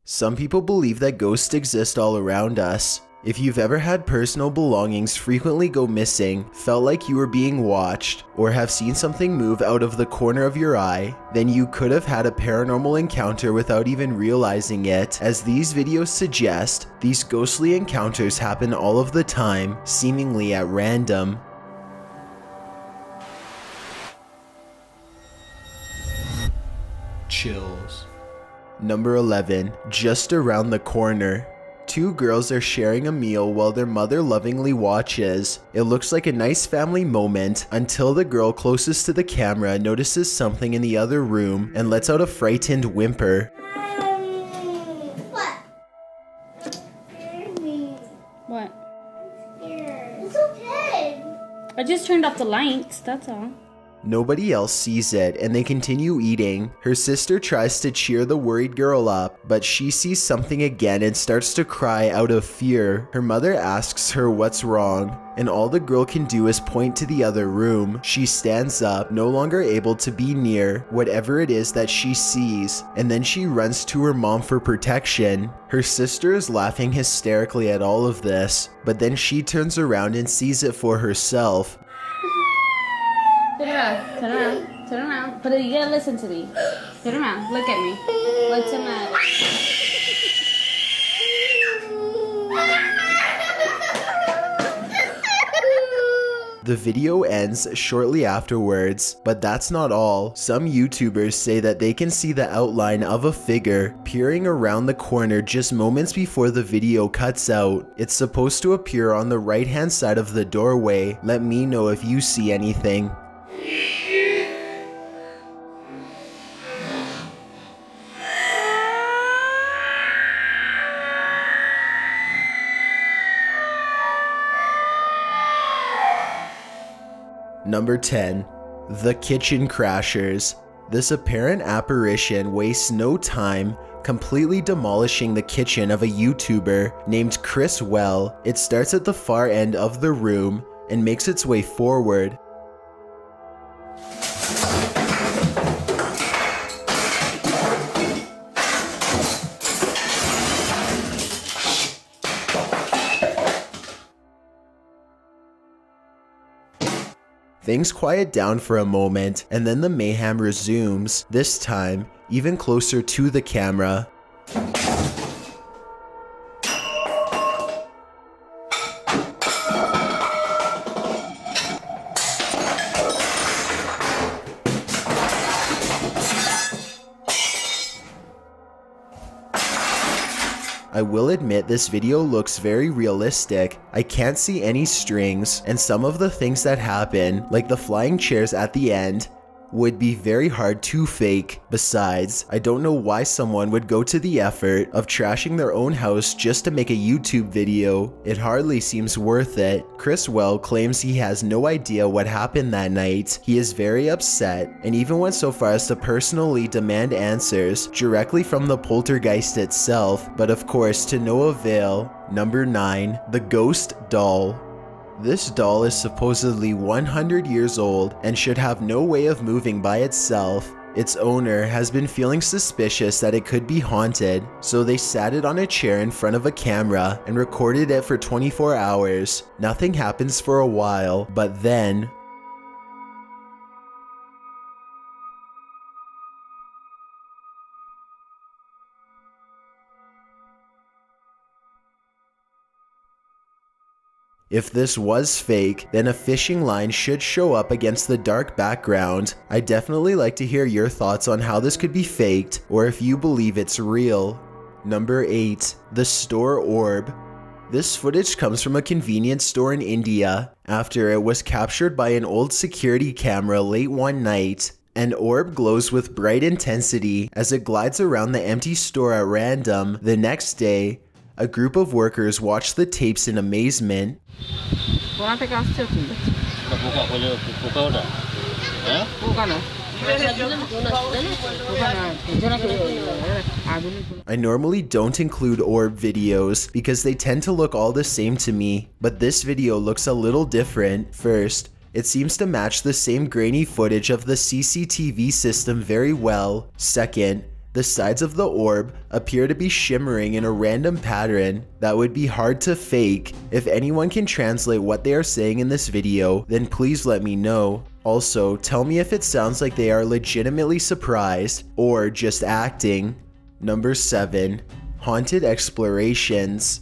Some people believe that ghosts exist all around us. If you've ever had personal belongings frequently go missing, felt like you were being watched, or have seen something move out of the corner of your eye, then you could have had a paranormal encounter without even realizing it. As these videos suggest, these ghostly encounters happen all of the time, seemingly at random. Chills. Number 11. Just around the corner. Two girls are sharing a meal while their mother lovingly watches. It looks like a nice family moment until the girl closest to the camera notices something in the other room and lets out a frightened whimper. What? It's okay. I just turned off the lights, that's all. Nobody else sees it and they continue eating. Her sister tries to cheer the worried girl up, but she sees something again and starts to cry out of fear. Her mother asks her what's wrong, and all the girl can do is point to the other room. She stands up, no longer able to be near whatever it is that she sees, and then she runs to her mom for protection. Her sister is laughing hysterically at all of this, but then she turns around and sees it for herself. Turn around, turn around, turn around. But you gotta listen to me. Turn around, look at me. What's the matter? The video ends shortly afterwards, but that's not all. Some YouTubers say that they can see the outline of a figure peering around the corner just moments before the video cuts out. It's supposed to appear on the right-hand side of the doorway. Let me know if you see anything. Number 10. The Kitchen Crashers. This apparent apparition wastes no time, completely demolishing the kitchen of a YouTuber named Chris Well. It starts at the far end of the room and makes its way forward. Things quiet down for a moment, and then the mayhem resumes, this time even closer to the camera. I will admit this video looks very realistic. I can't see any strings, and some of the things that happen, like the flying chairs at the end, would be very hard to fake. Besides, I don't know why someone would go to the effort of trashing their own house just to make a YouTube video. It hardly seems worth it. Chris Well claims he has no idea what happened that night. He is very upset and even went so far as to personally demand answers directly from the poltergeist itself, but of course to no avail. Number 9. The Ghost Doll. This doll is supposedly 100 years old and should have no way of moving by itself. Its owner has been feeling suspicious that it could be haunted, so they sat it on a chair in front of a camera and recorded it for 24 hours. Nothing happens for a while, but then if this was fake, then a fishing line should show up against the dark background. I'd definitely like to hear your thoughts on how this could be faked, or if you believe it's real. Number 8. The Store Orb. This footage comes from a convenience store in India after it was captured by an old security camera late one night. An orb glows with bright intensity as it glides around the empty store at random. The next day, a group of workers watch the tapes in amazement. I normally don't include orb videos because they tend to look all the same to me, but this video looks a little different. First, it seems to match the same grainy footage of the CCTV system very well. Second, The sides of the orb appear to be shimmering in a random pattern that would be hard to fake. If anyone can translate what they are saying in this video, then please let me know. Also, tell me if it sounds like they are legitimately surprised or just acting. Number 7. Haunted Explorations.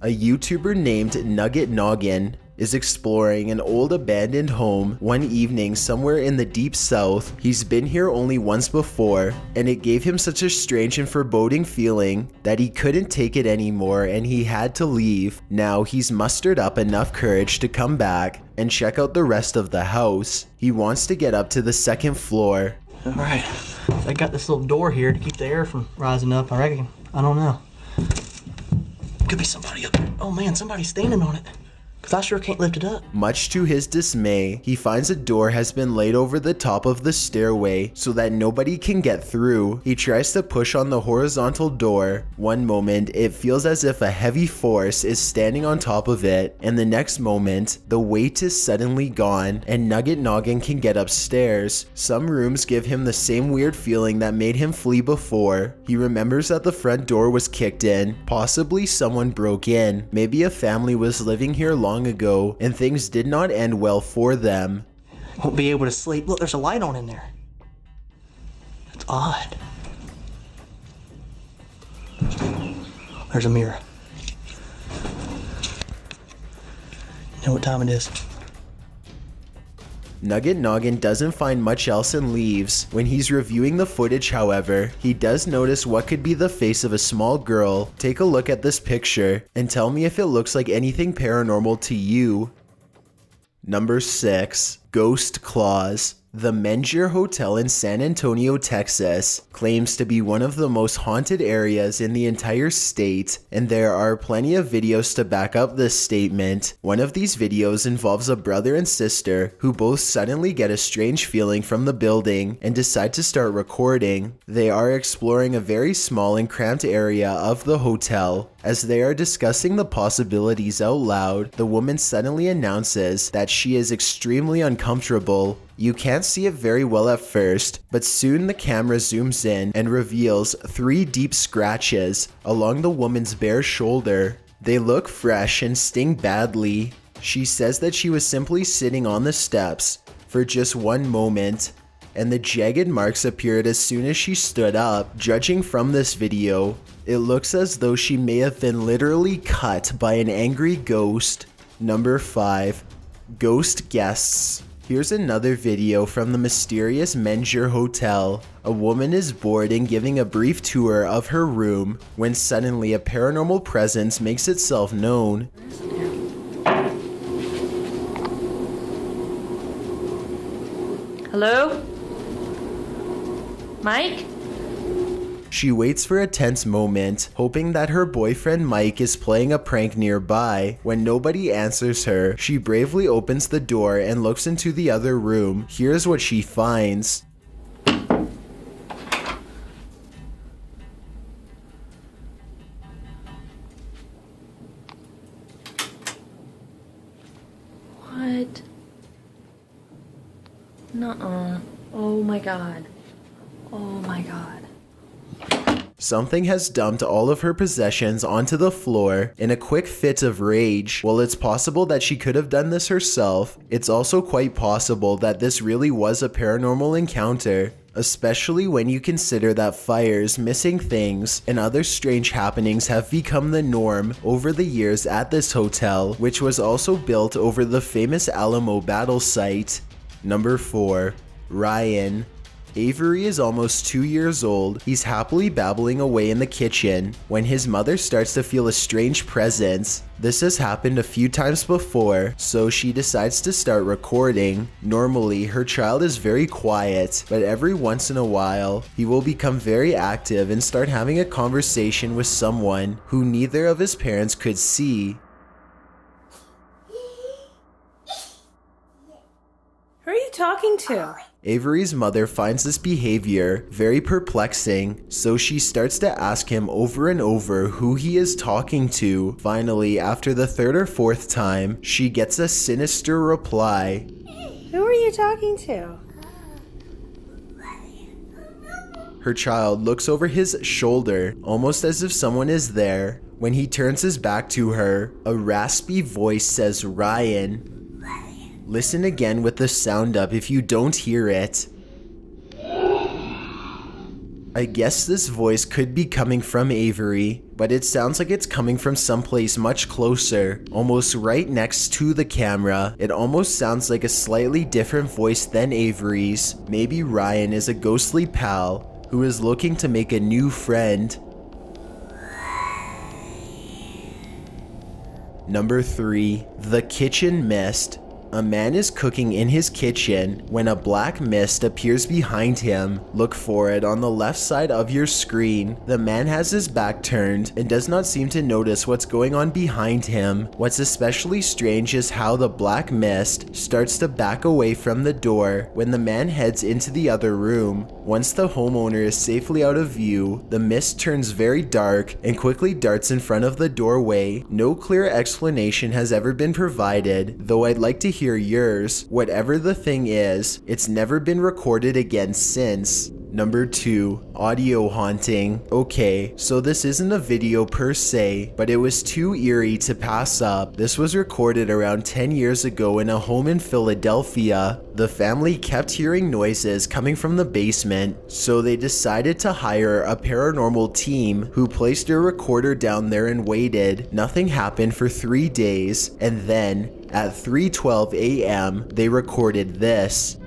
A YouTuber named ندید is exploring an old abandoned home one evening somewhere in the deep south. He's been here only once before, and it gave him such a strange and foreboding feeling that he couldn't take it anymore and he had to leave. Now he's mustered up enough courage to come back and check out the rest of the house. He wants to get up to the 2nd floor. Alright, I got this little door here to keep the air from rising up, I reckon. I don't know. Could be somebody up there. Oh man, somebody's standing on it. Cause I sure can't lift it up. Much to his dismay, he finds a door has been laid over the top of the stairway so that nobody can get through. He tries to push on the horizontal door. One moment, it feels as if a heavy force is standing on top of it, and the next moment, the weight is suddenly gone, and ندید can get upstairs. Some rooms give him the same weird feeling that made him flee before. He remembers that the front door was kicked in. Possibly someone broke in. Maybe a family was living here long ago and things did not end well for them. Won't be able to sleep. Look, there's a light on in there. That's odd. There's a mirror. You know what time it is? ندید doesn't find much else and leaves. When he's reviewing the footage, however, he does notice what could be the face of a small girl. Take a look at this picture and tell me if it looks like anything paranormal to you. Number 6. Ghost Claws. The Menjur Hotel in San Antonio, Texas, claims to be one of the most haunted areas in the entire state, and there are plenty of videos to back up this statement. One of these videos involves a brother and sister who both suddenly get a strange feeling from the building and decide to start recording. They are exploring a very small and cramped area of the hotel. As they are discussing the possibilities out loud, the woman suddenly announces that she is extremely uncomfortable. You can't see it very well at first, but soon the camera zooms in and reveals 3 deep scratches along the woman's bare shoulder. They look fresh and sting badly. She says that she was simply sitting on the steps for just one moment, and the jagged marks appeared as soon as she stood up. Judging from this video, it looks as though she may have been literally cut by an angry ghost. Number 5. Ghost Guests. Here's another video from the mysterious Menjur Hotel. A woman is bored and giving a brief tour of her room when suddenly a paranormal presence makes itself known. Hello? Mike? She waits for a tense moment, hoping that her boyfriend Mike is playing a prank nearby. When nobody answers her, she bravely opens the door and looks into the other room. Here's what she finds. What? Nuh-uh. Oh my god. Oh my god. Something has dumped all of her possessions onto the floor in a quick fit of rage. While it's possible that she could have done this herself, it's also quite possible that this really was a paranormal encounter, especially when you consider that fires, missing things, and other strange happenings have become the norm over the years at this hotel, which was also built over the famous Alamo battle site. Number 4. Ryan. Avery is almost 2 years old. He's happily babbling away in the kitchen when his mother starts to feel a strange presence. This has happened a few times before, so she decides to start recording. Normally, her child is very quiet, but every once in a while, he will become very active and start having a conversation with someone who neither of his parents could see. Who are you talking to? Avery's mother finds this behavior very perplexing, so she starts to ask him over and over who he is talking to. Finally, after the 3rd or 4th time, she gets a sinister reply. Who are you talking to? Her child looks over his shoulder, almost as if someone is there. When he turns his back to her, a raspy voice says, "Ryan." Listen again with the sound up if you don't hear it. I guess this voice could be coming from Avery, but it sounds like it's coming from someplace much closer, almost right next to the camera. It almost sounds like a slightly different voice than Avery's. Maybe Ryan is a ghostly pal who is looking to make a new friend. Number 3. The Kitchen Mist. A man is cooking in his kitchen when a black mist appears behind him. Look for it on the left side of your screen. The man has his back turned and does not seem to notice what's going on behind him. What's especially strange is how the black mist starts to back away from the door when the man heads into the other room. Once the homeowner is safely out of view, the mist turns very dark and quickly darts in front of the doorway. No clear explanation has ever been provided, though I'd like to hear yours. Whatever the thing is, it's never been recorded again since. Number 2. Audio haunting. Okay, so this isn't a video per se, but it was too eerie to pass up. This was recorded around 10 years ago in a home in Philadelphia. The family kept hearing noises coming from the basement, so they decided to hire a paranormal team who placed a recorder down there and waited. Nothing happened for 3 days, and then at 3:12 a.m., they recorded this.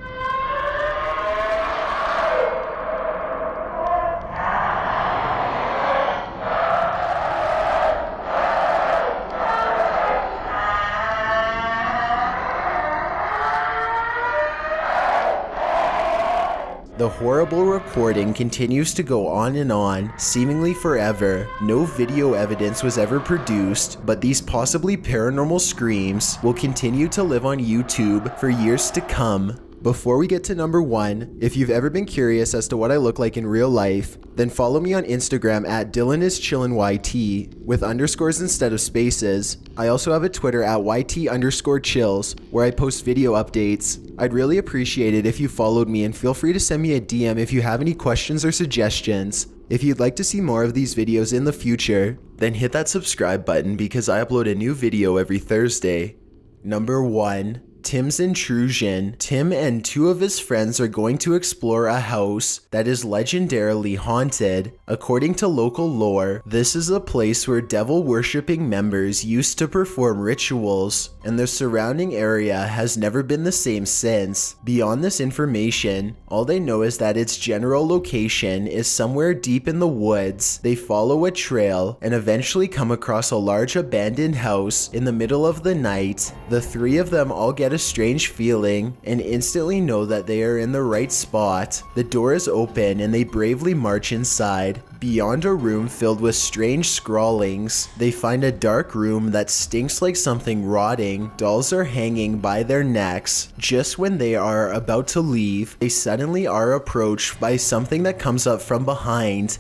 The horrible recording continues to go on and on, seemingly forever. No video evidence was ever produced, but these possibly paranormal screams will continue to live on YouTube for years to come. Before we get to number 1, if you've ever been curious as to what I look like in real life, then follow me on Instagram at DylanIsChillinYT with underscores instead of spaces. I also have a Twitter at YT_chills where I post video updates. I'd really appreciate it if you followed me, and feel free to send me a DM if you have any questions or suggestions. If you'd like to see more of these videos in the future, then hit that subscribe button because I upload a new video every Thursday. Number 1. Tim's intrusion. Tim and 2 of his friends are going to explore a house that is legendarily haunted. According to local lore, this is a place where devil-worshipping members used to perform rituals, and the surrounding area has never been the same since. Beyond this information, all they know is that its general location is somewhere deep in the woods. They follow a trail and eventually come across a large abandoned house in the middle of the night. The 3 of them all get a strange feeling and instantly know that they are in the right spot. The door is open and they bravely march inside. Beyond a room filled with strange scrawlings, they find a dark room that stinks like something rotting. Dolls are hanging by their necks. Just when they are about to leave, they suddenly are approached by something that comes up from behind.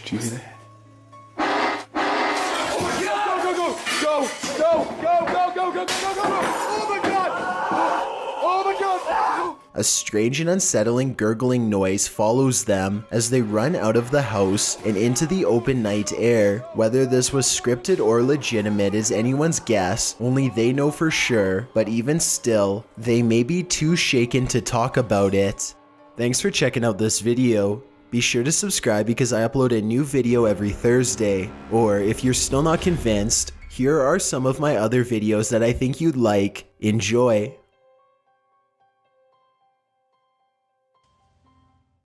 Did you hear that? A strange and unsettling gurgling noise follows them as they run out of the house and into the open night air. Whether this was scripted or legitimate is anyone's guess, only they know for sure, but even still, they may be too shaken to talk about it. Thanks for checking out this video. Be sure to subscribe because I upload a new video every Thursday. Or if you're still not convinced, here are some of my other videos that I think you'd like. Enjoy!